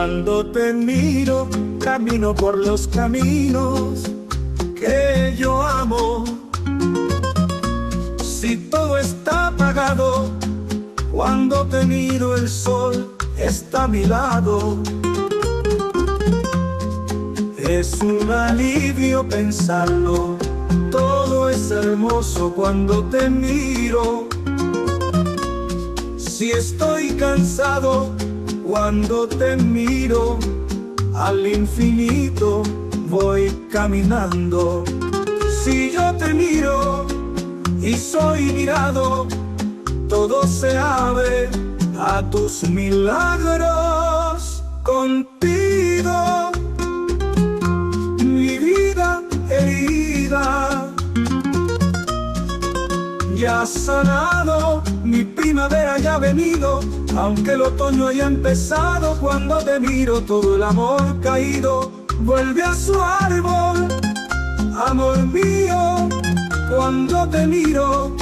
Cuando te miro, camino por los caminos que yo amo. Si todo está apagado, cuando te miro el sol está a mi lado. Es un alivio pensarlo, todo es hermoso cuando te miro. Si estoy cansado, cuando te miro, al infinito voy caminando. Si yo te miro y soy mirado, todo se abre a tus milagros. Contigo mi vida herida ya ha sanado, mi primavera ya ha venido, aunque el otoño haya empezado. Cuando te miro todo el amor caído vuelve a su árbol. Amor mío, cuando te miro,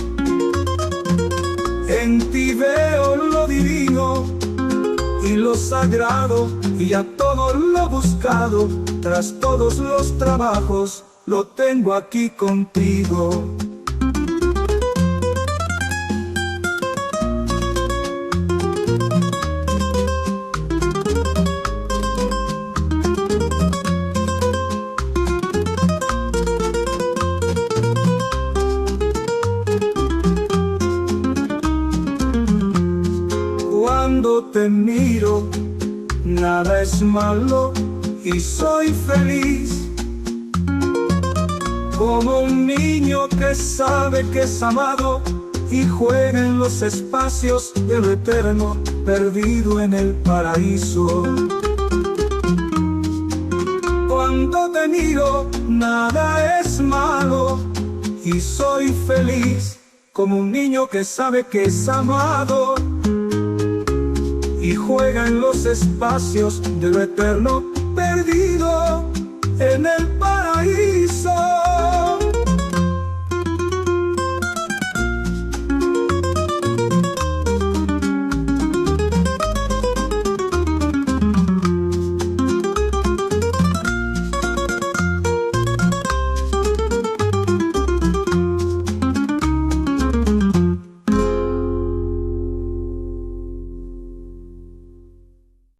en ti veo lo divino y lo sagrado, y a todo lo buscado, tras todos los trabajos, lo tengo aquí contigo. Cuando te miro, nada es malo y soy feliz, como un niño que sabe que es amado y juega en los espacios de lo eterno, perdido en el paraíso. Cuando te miro, nada es malo y soy feliz, como un niño que sabe que es amado y juega en los espacios de lo eterno, perdido en el paraíso.